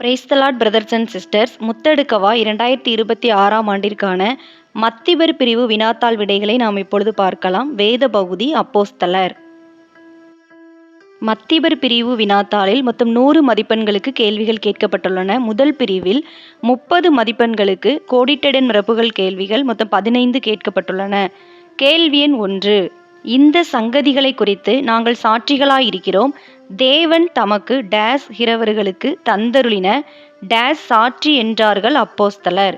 Price the lord brothers and sisters. முத்தெடுக்கவா 2026ஆம் ஆண்டிற்கான மத்திபர் பிரிவு வினாத்தாள் விடைகளை நாம் இப்பொழுது பார்க்கலாம். வேத பகுதி அப்போஸ்தலர். மத்திபர் பிரிவு வினாத்தாளில் மொத்தம் 100 மதிப்பெண்களுக்கு கேள்விகள் கேட்கப்பட்டுள்ளன. முதல் பிரிவில் 30 மதிப்பெண்களுக்கு கோடிட்டடன் நிரப்புகள் கேள்விகள் மொத்தம் 15 கேட்கப்பட்டுள்ளன. கேள்வி எண் 1. இந்த சங்கதிகளை குறித்து நாங்கள் சாட்சிகளாயிருக்கிறோம். தேவன் தமக்கு டேஸ் கிறவர்களுக்கு தந்தருளின டேஸ் சாட்சி என்றார்கள் அப்போஸ்தலர்.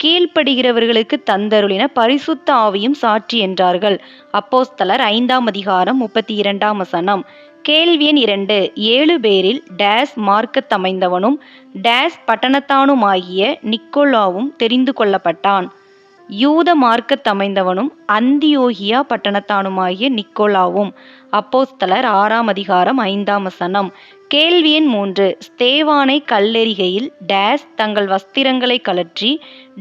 கீழ்ப்படுகிறவர்களுக்கு தந்தருளின பரிசுத்த ஆவியும் சாட்சி என்றார்கள் அப்போஸ்தலர் 5ஆம் அதிகாரம் 32ஆம் வசனம். கேள்வி எண் 2. 7 பேரில் டேஸ் மார்க்கத்தமைந்தவனும் டேஸ் பட்டணத்தானுமாகிய நிக்கோலாவும் தெரிந்து கொள்ளப்பட்டான். யூத மார்க்கத்தமைந்தவனும் அந்தியோகியா பட்டணத்தானுமாகிய நிக்கோலாவும். அப்போஸ்தலர் 6ஆம் அதிகாரம் 5ஆம் வசனம். கேள்வி எண் 3. ஸ்தேவானை கல்லெறிகையில் டேஸ் தங்கள் வஸ்திரங்களை கழற்றி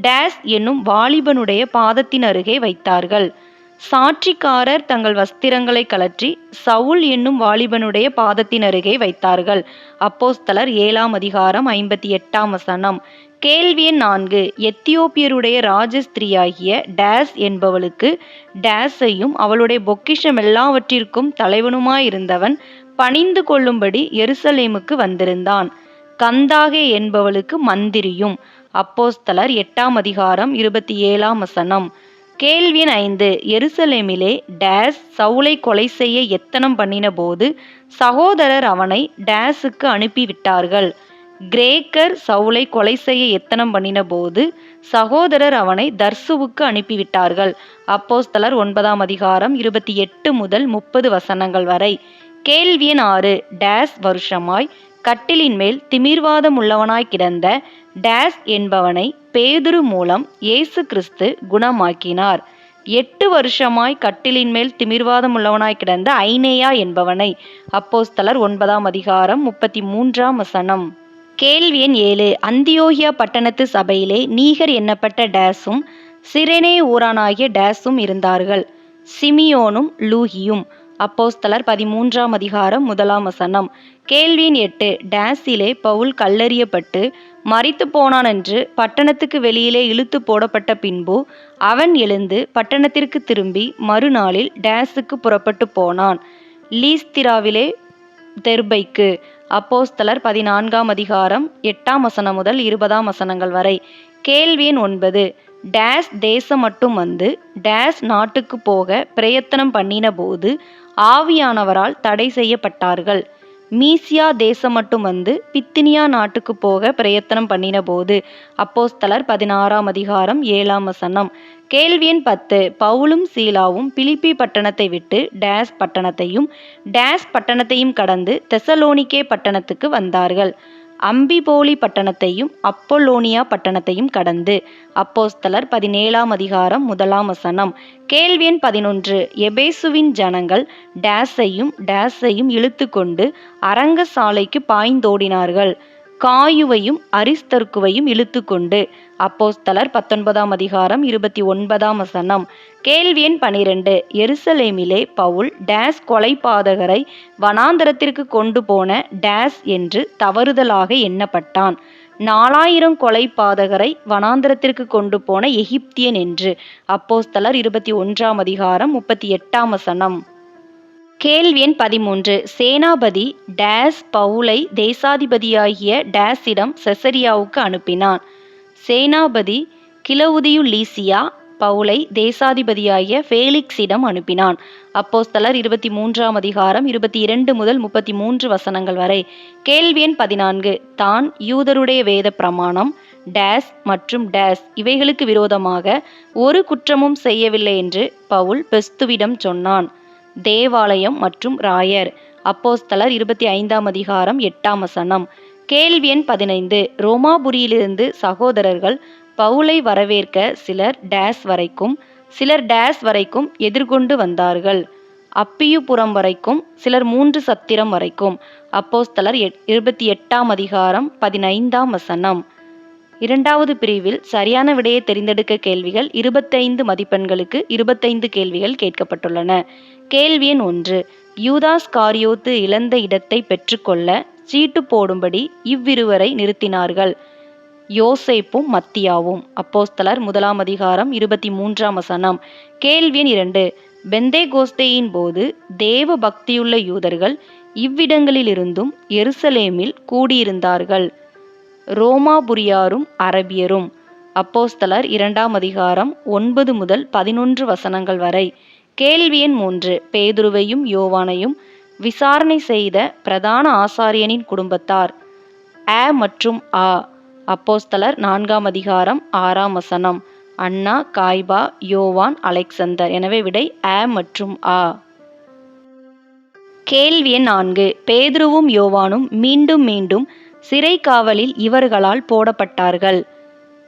டேஸ் என்னும் வாலிபனுடைய பாதத்தின் அருகே வைத்தார்கள். சாட்சிக்காரர் தங்கள் வஸ்திரங்களை கழற்றி சவுல் என்னும் வாலிபனுடைய பாதத்தின் அருகே வைத்தார்கள். அப்போஸ்தலர் 7ஆம் அதிகாரம் 58ஆம் வசனம். கேள்வி எண் 4. எத்தியோப்பியருடைய ராஜஸ்திரியாகிய டேஸ் என்பவளுக்கு டேஸையும் அவளுடைய பொக்கிஷம் எல்லாவற்றிற்கும் தலைவனுமாயிருந்தவன் பணிந்து கொள்ளும்படி எருசலேமுக்கு வந்திருந்தான். கந்தாகே என்பவளுக்கு மந்திரியும். அப்போஸ்தலர் 8ஆம் அதிகாரம் 27ஆம் வசனம். கேள்வி எண் 5. எருசலேமிலே டேஸ் சவுலை கொலை செய்ய எத்தனம் பண்ணின போது சகோதரர் அவனை டேஸுக்கு அனுப்பிவிட்டார்கள். கிரேக்கர் சவுலை கொலை செய்ய எத்தனம் பண்ணின போது சகோதரர் அவனை தர்சுவுக்கு அனுப்பிவிட்டார்கள். அப்போஸ்தலர் 9ஆம் அதிகாரம் 28 முதல் 30 வசனங்கள் வரை. கேள்வி எண் 6. டேஸ் வருஷமாய் கட்டிலின் மேல் திமிர்வாதம் உள்ளவனாய் கிடந்த டேஸ் என்பவனை பேதுரு மூலம் இயேசு கிறிஸ்து குணமாக்கினார். 8 வருஷமாய் கட்டிலின் மேல் திமிர்வாதம் உள்ளவனாய் கிடந்த ஐனேயா என்பவனை. அப்போஸ்தலர் 9ஆம் அதிகாரம் 33ஆம் வசனம். கேள்வி எண் 7. அந்தியோகியா பட்டணத்து சபையிலே நீகர் எண்ணப்பட்ட டேஸும் சிரேனே ஊரானாகிய டேஸும் இருந்தார்கள். சிமியோனும் லூகியும். அப்போஸ்தலர் 13ஆம் அதிகாரம் 1ஆம் வசனம். கேள்வி எண் 8. டேஸிலே பவுல் கல்லெறியப்பட்டு மரித்து போனான் என்று பட்டணத்துக்கு வெளியிலே இழுத்து போடப்பட்ட பின்பு அவன் எழுந்து பட்டணத்திற்கு திரும்பி மறுநாளில் டேஸுக்கு புறப்பட்டு போனான். லீஸ்திராவிலே தெர்பைக்கு. அப்போஸ்தலர் 14ஆம் அதிகாரம் 8ஆம் வசனம் முதல் 20ஆம் வசனங்கள் வரை. கேள்வி எண் 9. டேஸ் தேசம் மட்டும் வந்து டேஸ் நாட்டுக்கு போக பிரயத்தனம் பண்ணின போது ஆவியானவரால் தடை செய்யப்பட்டார்கள். மீசியா தேசம் மட்டும் வந்து பித்தினியா நாட்டுக்கு போக பிரயத்தனம் பண்ணின போது. அப்போஸ்தலர் 16ஆம் அதிகாரம் 7ஆம் வசனம். கேள்வி எண் 10. பவுலும் சீலாவும் பிலிப்பி பட்டணத்தை விட்டு டேஸ் பட்டணத்தையும் டேஸ் பட்டணத்தையும் கடந்து தெசலோனிக்கே பட்டணத்துக்கு வந்தார்கள். அம்பிபோலி பட்டணத்தையும் அப்போலோனியா பட்டணத்தையும் கடந்து. அப்போஸ்தலர் 17ஆம் அதிகாரம் 1ஆம் வசனம். கேள்வி எண் 11. எபேசுவின் ஜனங்கள் டேஸையும் இழுத்து கொண்டு அரங்கசாலைக்கு பாய்ந்தோடினார்கள். காயுவையும் அரிஸ்தர்க்குவையும் இழுத்து கொண்டு. அப்போஸ்தலர் 19ஆம் அதிகாரம் 29ஆம் வசனம். கேள்வி எண் 12. எருசலேமிலே பவுல் டேஸ் கொலைபாதகரை வனாந்தரத்திற்கு கொண்டு போன டேஸ் என்று தவறுதலாக எண்ணப்பட்டான். 4000 கொலைபாதகரை வனாந்தரத்திற்கு கொண்டு போன எகிப்தியன் என்று. அப்போஸ்தலர் 21ஆம் அதிகாரம் 38ஆம் வசனம். கேள்வி எண் 13. சேனாபதி டேஸ் பவுலை தேசாதிபதியாகிய டேஸிடம் செசரியாவுக்கு அனுப்பினான். சேனாபதி கிலவுதியு லீசியா பவுலை தேசாதிபதியாகிய ஃபேலிக்ஸிடம் அனுப்பினான். அப்போஸ்தலர் 23ஆம் அதிகாரம் 22 முதல் 33 வசனங்கள் வரை. கேள்வி எண் 14. தான் யூதருடைய வேத பிரமாணம் டேஸ் மற்றும் டேஸ் இவைகளுக்கு விரோதமாக ஒரு குற்றமும் செய்யவில்லை என்று பவுல் பெஸ்துவிடம் சொன்னான். தேவாலயம் மற்றும் ராயர். அப்போஸ்தலர் 25ஆம் அதிகாரம் 8ஆம் வசனம். கேள்வி எண் 15. ரோமாபுரியிலிருந்து சகோதரர்கள் பவுலை வரவேற்க சிலர் டேஸ் வரைக்கும் எதிர்கொண்டு வந்தார்கள். அப்பியுபுரம் வரைக்கும், சிலர் 3 சத்திரம் வரைக்கும். அப்போஸ்தலர் 28ஆம் அதிகாரம் 15ஆம் வசனம். 2வது பிரிவில் சரியான விடையை தெரிந்தெடுக்க கேள்விகள் 25 மதிப்பெண்களுக்கு 25 கேள்விகள் கேட்கப்பட்டுள்ளன. கேள்வி எண் 1. யூதாஸ் காரியோத்து இழந்த இடத்தை பெற்றுக்கொள்ள சீட்டு போடும்படி இவ்விருவரை நிறுத்தினார்கள். யோசேப்பும் மத்தியாவும். அப்போஸ்தலர் 1 கேள்வி எண் 2. பெந்தேகோஸ்தேயின் போது தேவ பக்தியுள்ள யூதர்கள் இவ்விடங்களிலிருந்தும் எருசலேமில் கூடியிருந்தார்கள். ரோமாபுரியாரும் அரபியரும். அப்போஸ்தலர் 2 வரை. கேள்வி எண் 3. பேதுருவையும் யோவானையும் விசாரணை செய்த பிரதான ஆசாரியனின் குடும்பத்தார். அ மற்றும் ஆ. அப்போஸ்தலர் 4 அன்னா, காய்பா, யோவான், அலெக்சந்தர். எனவே விடை அ மற்றும் ஆ. கேள்வி எண் 4. பேதுருவும் யோவானும் மீண்டும் மீண்டும் சிறை காவலில் இவர்களால் போடப்பட்டார்கள்.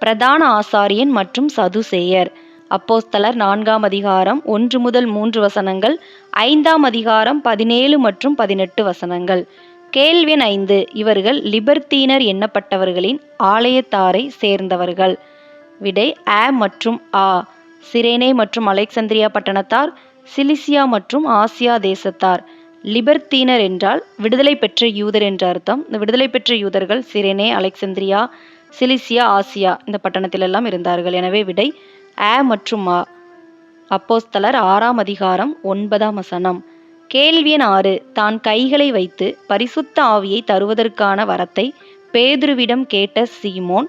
பிரதான ஆசாரியன் மற்றும் சதுசேயர். அப்போஸ்தலர் 4 1-3 வசனங்கள், 5 17 மற்றும் 18 வசனங்கள். கேள்வி எண் 5. இவர்கள் லிபர்த்தீனர் எண்ணப்பட்டவர்களின் ஆலயத்தாரை சேர்ந்தவர்கள். விடை அ மற்றும் ஆ. சிரேனே மற்றும் அலெக்சந்திரியா பட்டணத்தார், சிலிசியா மற்றும் ஆசியா தேசத்தார். லிபர்த்தீனர் என்றால் விடுதலை பெற்ற யூதர் என்ற அர்த்தம். இந்த விடுதலை பெற்ற யூதர்கள் சிரேனே, அலெக்சந்திரியா, சிலிசியா, ஆசியா இந்த பட்டணத்திலெல்லாம் இருந்தார்கள். எனவே விடை அ மற்றும் ஆ. அப்போஸ்தலர் 6 கேள்வி எண் 6. தான் கைகளை வைத்து பரிசுத்த ஆவியை தருவதற்கான வரத்தை பேதுருவிடம் கேட்ட சீமோன்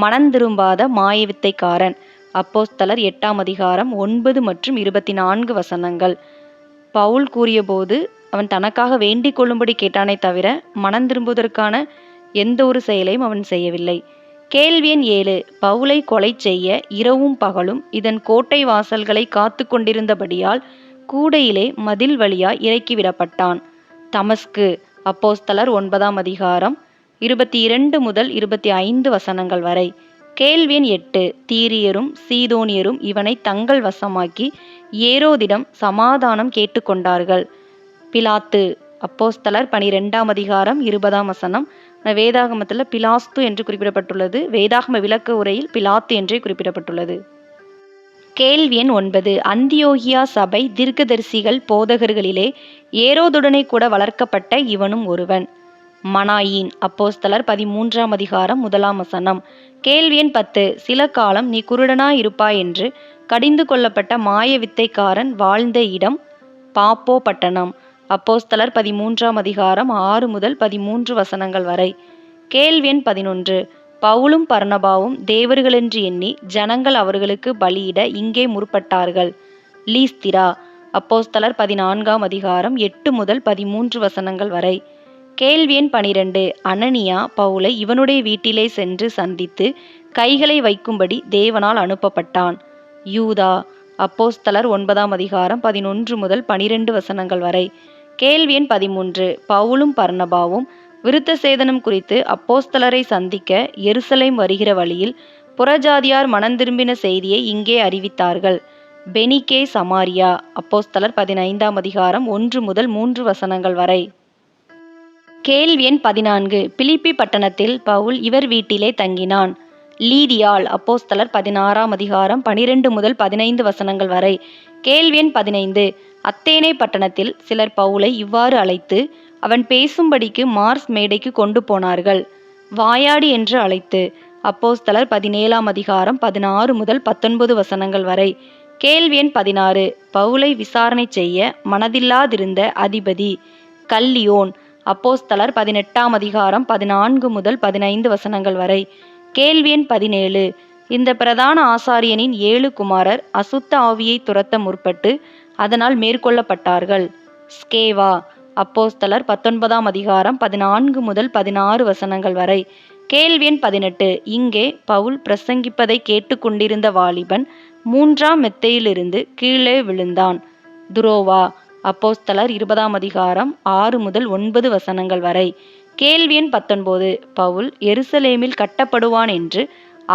மனந்திரும்பாத மாயவித்தைக்காரன். அப்போஸ்தலர் 8 9 மற்றும் 24 வசனங்கள். பவுல் கூறியபோது அவன் தனக்காக வேண்டிக் கொள்ளும்படி கேட்டானே தவிர மனந்திரும்புவதற்கான எந்த ஒரு செயலையும் அவன் செய்யவில்லை. கேள்வி எண் 7. பவுலை கொலை செய்ய இரவும் பகலும் இதன் கோட்டை வாசல்களை காத்து கொண்டிருந்தபடியால் கூடையிலே மதில் வழியாய் இறக்கிவிடப்பட்டான். தமஸ்கு. அப்போஸ்தலர் 9 22 முதல் 25 வசனங்கள் வரை. கேள்வி எண் 8. தீரியரும் சீதோனியரும் இவனை தங்கள் வசமாக்கி ஏரோதிடம் சமாதானம் கேட்டுக்கொண்டார்கள். பிலாத்து. அப்போஸ்தலர் 12 20 வேதாகமத்தில் பிலாஸ்து என்று குறிப்பிடப்பட்டுள்ளது. வேதாகம விளக்க உரையில் பிலாத்து என்றே குறிப்பிடப்பட்டுள்ளது. கேள்வி எண் 9. அந்தியோகியா சபை தீர்க்கதரிசிகள் போதகர்களிலே ஏரோதுடனே கூட வளர்க்கப்பட்ட இவனும் ஒருவன். மனாயின். அப்போஸ்தலர் 13 1 கேள்வி எண் 10. சில காலம் நீ குருடனாய் இருப்பாய் என்று கடிந்து கொள்ளப்பட்ட மாய வித்தைக்காரன் வாழ்ந்த இடம் பாப்போ பட்டணம். அப்போஸ்தலர் 13 6 முதல் 13 வசனங்கள் வரை. கேள்வி எண் 11. பவுலும் பர்னபாவும் தேவர்களென்று எண்ணி ஜனங்கள் அவர்களுக்கு பலியிட இங்கே முற்பட்டார்கள். லீஸ்திரா. அப்போஸ்தலர் 14 8 முதல் 13 வசனங்கள் வரை. கேள்வி எண் 12. அனனியா பவுலை இவனுடைய வீட்டிலே சென்று சந்தித்து கைகளை வைக்கும்படி தேவனால் அனுப்பப்பட்டான். யூதா. அப்போஸ்தலர் 9 11 முதல் 12 வசனங்கள் வரை. கேள்வி எண் 13. பவுலும் பர்னபாவும் விருத்த சேதனம் குறித்து அப்போஸ்தலரை சந்திக்க எருசலேம் வருகிற வழியில் புறஜாதியார் மனந்திரும்பின செய்தியை இங்கே அறிவித்தார்கள். பெனிகே, சமாரியா. அப்போஸ்தலர் 15 1 முதல் 3 வசனங்கள் வரை. கேள்வி எண் 14. பிலிப்பி பட்டணத்தில் பவுல் இவர் வீட்டிலே தங்கினான். லீதியாள். அப்போஸ்தலர் 16 12 முதல் 15 வசனங்கள் வரை. கேள்வி எண் 15. அத்தேனே பட்டணத்தில் சிலர் பவுலை இவ்வாறு அழைத்து அவன் பேசும்படிக்கு மார்ஸ் மேடைக்கு கொண்டு போனார்கள். வாயாடி என்று அழைத்து. அப்போஸ்தலர் 17 16 முதல் 19 வசனங்கள் வரை. கேள்வி எண் 16. பவுலை விசாரணை செய்ய மனதில்லாதிருந்த அதிபதி கல்லியோன். அப்போஸ்தலர் 18 14 முதல் 15 வசனங்கள் வரை. கேள்வி எண் 17. இந்த பிரதான ஆசாரியனின் 7 குமாரர் அசுத்த ஆவியை துரத்த முற்பட்டு அதனால் மேற்கொள்ளப்பட்டார்கள். ஸ்கேவா. அப்போஸ்தலர் 19 14 முதல் 16 வசனங்கள் வரை. கேள்வி எண் 18. இங்கே பவுல் பிரசங்கிப்பதை கேட்டுக்கொண்டிருந்த வாலிபன் 3ஆம் மெத்தையிலிருந்து கீழே விழுந்தான். துரோவா. அப்போஸ்தலர் 20 6 முதல் 9 வசனங்கள் வரை. கேள்வி எண் 19. பவுல் எருசலேமில் கட்டப்படுவான் என்று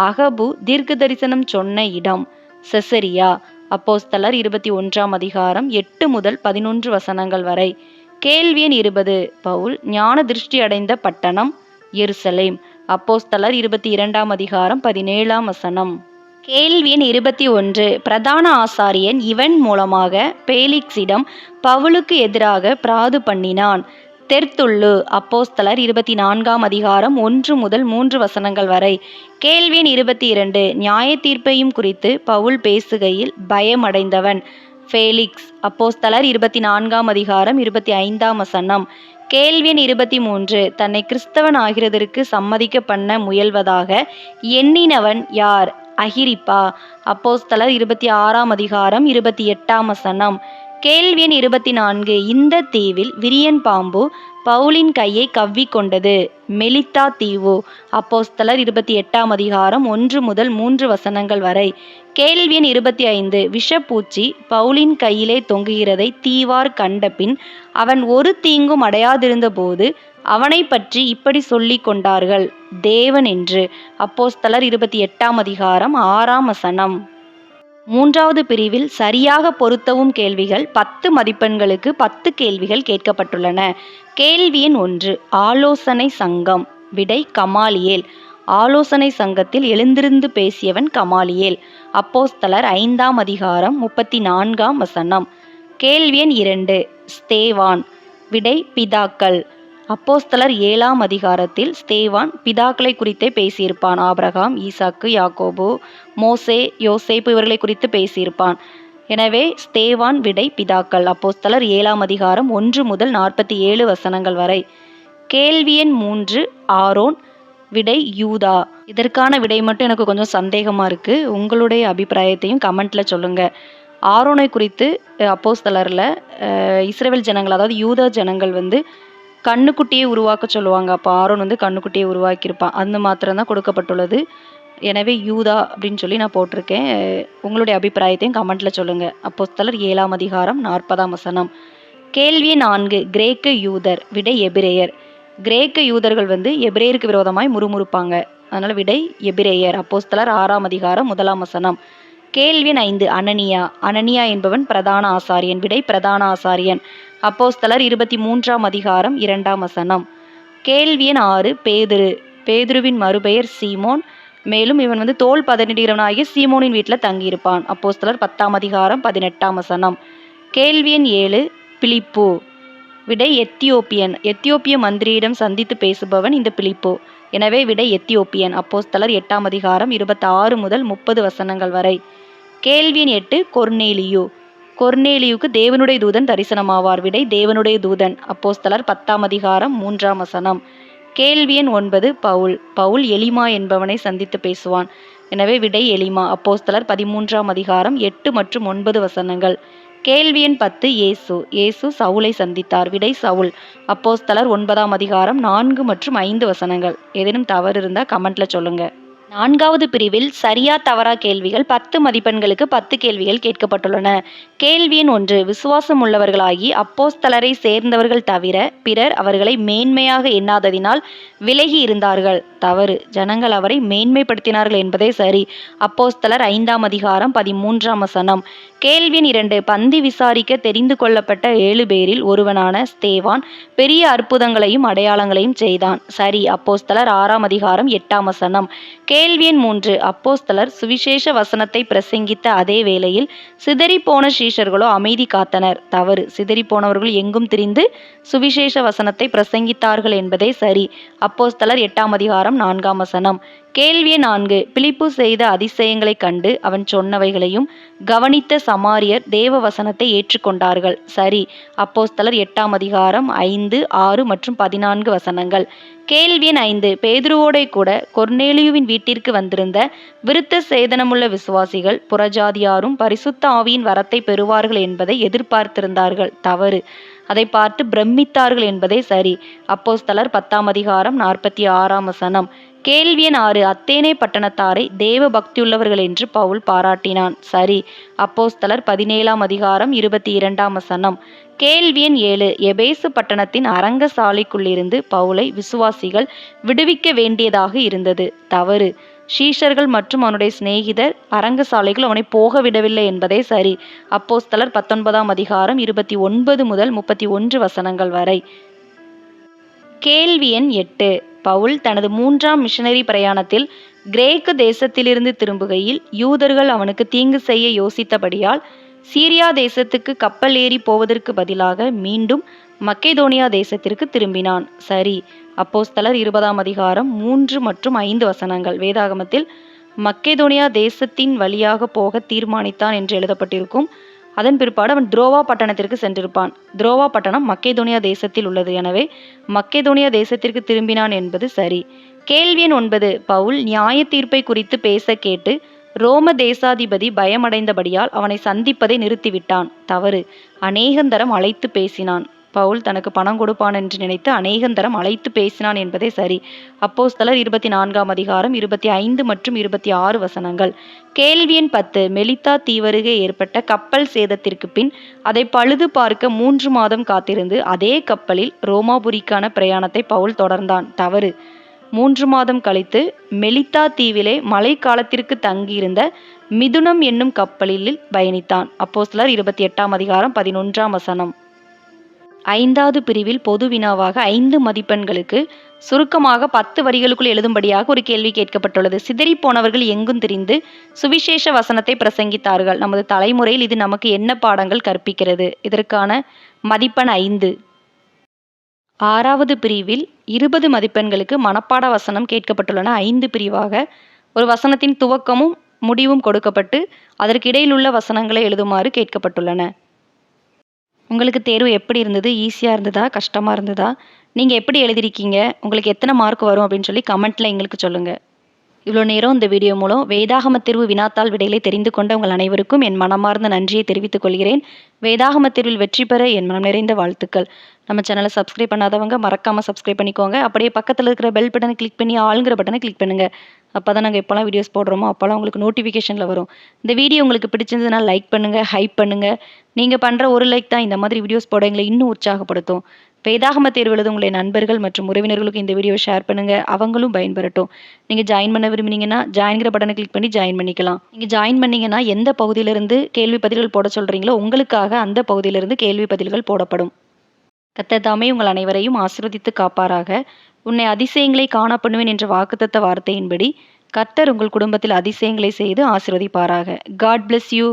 அகபு தீர்க்க தரிசனம் சொன்ன இடம் செசரியா. அப்போஸ்தலர் 21 8 முதல் 11 வசனங்கள் வரை. கேள்வி எண் 20. பவுல் ஞான திருஷ்டி அடைந்த பட்டணம் எருசலேம். அப்போஸ்தலர் 22 17 வசனம். கேள்வி எண் 21. பிரதான ஆசாரியன் இவன் மூலமாக பேலிக்ஸிடம் பவுலுக்கு எதிராக பிராது பண்ணினான். தெர்த்துள்ளு அப்போஸ்தலர் 24ஆம் அதிகாரம் 1 முதல் 3 வசனங்கள் வரை. கேள்வி எண் 22 நியாய தீர்ப்பையும் குறித்து பவுல் பேசுகையில் பயமடைந்தவன். ஃபேலிக்ஸ் அப்போஸ்தலர் 24ஆம் அதிகாரம் 25ஆம் வசனம். கேள்வி எண் 23 தன்னை கிறிஸ்தவன் ஆகிறதற்கு சம்மதிக்க பண்ண முயல்வதாக எண்ணினவன் யார்? அகிரிப்பா அப்போஸ்தலர் 26ஆம் அதிகாரம் 28ஆம் வசனம். கேள்வி எண் 24 இந்த தீவில் விரியன் பாம்பு பவுலின் கையை கவ்விக்கொண்டது. மெலித்தா தீவு அப்போஸ்தலர் 28ஆம் அதிகாரம் 1 முதல் 3 வசனங்கள் வரை. கேள்வி எண் 25 விஷப்பூச்சி பவுலின் கையிலே தொங்குகிறதை தீவார் கண்டபின் அவன் ஒரு தீங்கும் அடையாதிருந்த போது அவனை பற்றி இப்படி சொல்லிக் கொண்டார்கள் தேவன் என்று. அப்போஸ்தலர் 28ஆம் அதிகாரம் 6ஆம் வசனம். மூன்றாவது பிரிவில் சரியாக பொருத்தவும் கேள்விகள் 10 மதிப்பெண்களுக்கு 10 கேள்விகள் கேட்கப்பட்டுள்ளன. கேள்வி எண் 1 ஆலோசனை சங்கம். விடை கமாலியேல். ஆலோசனை சங்கத்தில் எழுந்திருந்து பேசியவன் கமாலியேல். அப்போஸ்தலர் 5ஆம் அதிகாரம் 34ஆம் வசனம். கேள்வி எண் 2 ஸ்தேவான். விடை பிதாக்கள். அப்போஸ்தலர் 7ஆம் அதிகாரத்தில் ஸ்தேவான் பிதாக்களை குறித்தே பேசியிருப்பான். ஆபிரகாம், ஈசாக்கு, யாக்கோபு, மோசே, யோசேப்பு இவர்களை குறித்து பேசியிருப்பான். எனவே ஸ்தேவான் விடை பிதாக்கள். அப்போஸ்தலர் 7ஆம் அதிகாரம் 1 முதல் 47 வசனங்கள் வரை. கேள்வி எண் 3 ஆரோன். விடை யூதா. இதற்கான விடை மட்டும் எனக்கு கொஞ்சம் சந்தேகமாக இருக்குது. உங்களுடைய அபிப்பிராயத்தையும் கமெண்ட்டில் சொல்லுங்கள். ஆரோனை குறித்து அப்போஸ்தலரில் இஸ்ரவேல் ஜனங்கள் அதாவது யூதா ஜனங்கள் கண்ணுக்குட்டியை உருவாக்க சொல்லுவாங்க. அப்போ ஆரோன் கண்ணுக்குட்டியை உருவாக்கியிருப்பான். அந்த மாத்திரம் தான் கொடுக்கப்பட்டுள்ளது. எனவே யூதா அப்படின்னு சொல்லி நான் போட்டிருக்கேன். உங்களுடைய அபிப்பிராயத்தையும் கமெண்ட்டில் சொல்லுங்கள். அப்போஸ்தலர் 7ஆம் அதிகாரம் 40ஆம் வசனம். கேள்வி 4 கிரேக்க யூதர். விடை எபிரேயர். கிரேக்க யூதர்கள் எபிரேயருக்கு விரோதமாய் முறுமுறுப்பாங்க. அதனால் விடை எபிரேயர். அப்போஸ்தலர் 6ஆம் அதிகாரம் 1ஆம் வசனம். கேள்வி 5 அனனியா. அனனியா என்பவன் பிரதான ஆசாரியன். விடை பிரதான ஆசாரியன். அப்போஸ்தலர் 23ஆம் அதிகாரம் 2ஆம் வசனம். கேள்வி எண் 6 பேதுரு. பேதுருவின் மறுபெயர் சீமோன். மேலும் இவன் தோல் பதனிடுகிறவனாகிய சீமோனின் வீட்டில் தங்கியிருப்பான். அப்போஸ்தலர் 10ஆம் அதிகாரம் 18ஆம் வசனம். கேள்வி எண் 7 பிலிப்பு. விடை எத்தியோப்பியன். எத்தியோப்பிய மந்திரியிடம் சந்தித்து பேசுபவன் இந்த பிலிப்பு. எனவே விடை எத்தியோப்பியன். அப்போஸ்தலர் 8ஆம் அதிகாரம் 26 முதல் 30 வசனங்கள் வரை. கேள்வி எண் 8 கொர்நேலியு. கொர்நேலியுக்கு தேவனுடைய தூதன் தரிசனமாவார். விடை தேவனுடைய தூதன். அப்போஸ்தலர் 10ஆம் அதிகாரம் 3ஆம் வசனம். கேள்வி எண் 9 பவுல். பவுல் எலிமா என்பவனை சந்தித்து பேசுவான். எனவே விடை எலிமா. அப்போஸ்தலர் 13ஆம் அதிகாரம் 8 மற்றும் 9 வசனங்கள். கேள்வி எண் 10 இயேசு. இயேசு சவுலை சந்தித்தார். விடை சவுல். அப்போஸ்தலர் 9ஆம் அதிகாரம் 4 மற்றும் 5 வசனங்கள். ஏதேனும் தவறு இருந்தால் கமெண்ட்டில் சொல்லுங்கள். நான்காவது பிரிவில் சரியா தவறா கேள்விகள் 10 மதிப்பெண்களுக்கு 10 கேள்விகள் கேட்கப்பட்டுள்ளன. கேள்வி எண் 1 விசுவாசம் உள்ளவர்களாகி அப்போஸ்தலரை சேர்ந்தவர்கள் தவிர பிறர் அவர்களை மேன்மையாக எண்ணாததினால் விலகி இருந்தார்கள். தவறு. ஜனங்கள் அவரை மேன்மைப்படுத்தினார்கள் என்பதே சரி. அப்போஸ்தலர் 5ஆம் அதிகாரம் 13ஆம் வசனம். கேள்வி எண் 2 பந்தி விசாரிக்க தெரிந்து கொள்ளப்பட்ட 7 பேரில் ஒருவனான ஸ்தேவான் பெரிய அற்புதங்களையும் அடையாளங்களையும் செய்தான். சரி. அப்போஸ்தலர் 6ஆம் அதிகாரம் 8ஆம் வசனம். கேள்வி எண் 3 அப்போஸ்தலர் சுவிசேஷ வசனத்தை பிரசங்கித்த அதே வேளையில் சிதறிப்போன சீஷர்களோ அமைதி காத்தனர். தவறு. சிதறிப்போனவர்கள் எங்கும் திரிந்து சுவிசேஷ வசனத்தை பிரசங்கித்தார்கள் என்பதே சரி. அப்போஸ்தலர் 8ஆம் அதிகாரம் 4ஆம் வசனம். கேள்வி எண் 4 பிலிப்பு செய்த அதிசயங்களைக் கண்டு அவன் சொன்னவைகளையும் கவனித்த சமாரியர் தேவ வசனத்தை ஏற்றுக்கொண்டார்கள். சரி. அப்போஸ்தலர் 8ஆம் அதிகாரம் 5, 6 மற்றும் 14 வசனங்கள். கேள்வி எண் 5 பேதுருவோடே கூட கொர்நேலியுவின் வீட்டிற்கு வந்திருந்த விருத்த சேதனமுள்ள விசுவாசிகள் புறஜாதியாரும் பரிசுத்த ஆவியின் வரத்தை பெறுவார்கள் என்பதை எதிர்பார்த்திருந்தார்கள். தவறு. அதை பார்த்து பிரமித்தார்கள் என்பதே சரி. அப்போஸ்தலர் 10ஆம் அதிகாரம் 46ஆம் வசனம். கேள்வி எண் 6 அத்தேனே பட்டணத்தாரை தேவ பக்தியுள்ளவர்கள் என்று பவுல் பாராட்டினான். சரி. அப்போஸ்தலர் 17ஆம் அதிகாரம் 22ஆம் வசனம். கேள்வி எண் 7 எபேசு பட்டணத்தின் அரங்கசாலைக்குள்ளிருந்து பவுலை விசுவாசிகள் விடுவிக்க வேண்டியதாக இருந்தது. தவறு. ஷீஷர்கள் மற்றும் அவனுடைய சிநேகிதர் அரங்கசாலைகள் அவனை போக விடவில்லை என்பதே சரி. அப்போஸ்தலர் 19ஆம் அதிகாரம் 29 முதல் 31 வசனங்கள் வரை. கேள்வி எண் 8 பவுல் தனது 3ஆம் மிஷனரி பிரயாணத்தில் கிரேக்க தேசத்திலிருந்து திரும்புகையில் யூதர்கள் அவனுக்கு தீங்கு செய்ய யோசித்தபடியால் சீரியா தேசத்துக்கு கப்பல் ஏறி போவதற்கு பதிலாக மீண்டும் மக்கெதோனியா தேசத்திற்கு திரும்பினான். சரி. அப்போஸ்தலர் 20ஆம் அதிகாரம் 3 மற்றும் 5 வசனங்கள். வேதாகமத்தில் மக்கெதோனியா தேசத்தின் வழியாக போக தீர்மானித்தான் என்று எழுதப்பட்டிருக்கும். அதன் பிற்பாடு அவன் துரோவா பட்டணத்திற்கு சென்றிருப்பான். துரோவா பட்டணம் மக்கெதோனியா தேசத்தில் உள்ளது. எனவே மக்கெதோனியா தேசத்திற்கு திரும்பினான் என்பது சரி. கேள்வி எண் 9. பவுல் நியாய தீர்ப்பை குறித்து பேச கேட்டு ரோம தேசாதிபதி பயமடைந்தபடியால் அவனை சந்திப்பதை நிறுத்திவிட்டான். தவறு. அநேகந்தரம் அழைத்து பேசினான். பவுல் தனக்கு பணம் கொடுப்பான் என்று நினைத்து அநேகந்தரம் அழைத்து பேசினான் என்பதே சரி. அப்போஸ்தலர் 24ஆம் அதிகாரம் 25 மற்றும் 26 வசனங்கள். கேள்வி எண் 10. மெலித்தா தீவருகே ஏற்பட்ட கப்பல் சேதத்திற்கு பின் அதை பழுது பார்க்க 3 மாதம் காத்திருந்து அதே கப்பலில் ரோமாபுரிக்கான பிரயாணத்தை பவுல் தொடர்ந்தான். தவறு. 3 மாதம் கழித்து மெலித்தா தீவிலே மழைக்காலத்திற்கு தங்கியிருந்த மிதுனம் என்னும் கப்பலில் பயணித்தான். அப்போஸ்தலர் 28ஆம் அதிகாரம் 11ஆம் வசனம். 5வது பிரிவில் பொது வினாவாக 5 மதிப்பெண்களுக்கு சுருக்கமாக 10 வரிகளுக்குள் எழுதும்படியாக ஒரு கேள்வி கேட்கப்பட்டுள்ளது. சிதறி போனவர்கள் எங்கும் திரிந்து சுவிசேஷ வசனத்தை பிரசங்கித்தார்கள். நமது தலைமுறையில் இது நமக்கு என்ன பாடங்கள் கற்பிக்கிறது? இதற்கான மதிப்பெண் 5. 6வது பிரிவில் 20 மதிப்பெண்களுக்கு மனப்பாட வசனம் கேட்கப்பட்டுள்ளன. 5 பிரிவாக ஒரு வசனத்தின் துவக்கமும் முடிவும் கொடுக்கப்பட்டு அதற்கு இடையில் உள்ள வசனங்களை எழுதுமாறு கேட்கப்பட்டுள்ளன. உங்களுக்கு தேர்வு எப்படி இருந்தது? ஈஸியாக இருந்ததா? கஷ்டமாக இருந்ததா? நீங்கள் எப்படி எழுதிருக்கீங்க? உங்களுக்கு எத்தனை மார்க் வரும் அப்படின்னு சொல்லி கமெண்ட்டில் எங்களுக்கு சொல்லுங்கள். இவ்வளோ நேரம் இந்த வீடியோ மூலம் வேதாகம தேர்வு வினாத்தாள் விடைகளை தெரிந்து கொண்ட உங்கள் அனைவருக்கும் என் மனமார்ந்த நன்றியை தெரிவித்துக் கொள்கிறேன். வேதாகம தேர்வில் வெற்றி பெற என் மனம் நிறைந்த வாழ்த்துக்கள். நம்ம சேனலை சப்ஸ்கிரைப் பண்ணாதவங்க மறக்காமல் சப்ஸ்கிரைப் பண்ணிக்கோங்க. அப்படியே பக்கத்தில் இருக்கிற பெல் பட்டனை கிளிக் பண்ணி ஆளுங்கிற பட்டனை கிளிக் பண்ணுங்கள். அப்போ தான் நாங்கள் எப்போல்லாம் வீடியோஸ் போடுறோமோ அப்போல்லாம் உங்களுக்கு நோட்டிஃபிகேஷனில் வரும். இந்த வீடியோ உங்களுக்கு பிடிச்சிருந்ததுன்னா லைக் பண்ணுங்கள், ஹைப் பண்ணுங்கள். நீங்கள் பண்ணுற ஒரு லைக் தான் இந்த மாதிரி வீடியோஸ் போட எங்களை இன்னும் உற்சாகப்படுத்தும். வேதாகம தேர்வு எழுத உங்களுடைய நண்பர்கள் மற்றும் உறவினர்களுக்கு இந்த வீடியோ ஷேர் பண்ணுங்கள். அவங்களும் பயன்பெறட்டும். நீங்கள் ஜாயின் பண்ண விரும்பினீங்கன்னா ஜாயின்கிற பட்டனை கிளிக் பண்ணி ஜாயின் பண்ணிக்கலாம். நீங்கள் ஜாயின் பண்ணிங்கன்னா எந்த பகுதியிலிருந்து கேள்வி பதில்கள் போட சொல்கிறீங்களோ உங்களுக்காக அந்த பகுதியிலிருந்து கேள்வி பதில்கள் போடப்படும். கர்த்தர் தாமே உங்கள் அனைவரையும் ஆசீர்வதித்து காப்பாராக. உன்னை அதிசயங்களை காண பண்ணுவேன் என்ற வாக்குத்தத்த வார்த்தையின்படி கர்த்தர் உங்கள் குடும்பத்தில் அதிசயங்களை செய்து ஆசீர்வதிப்பாராக. God bless you.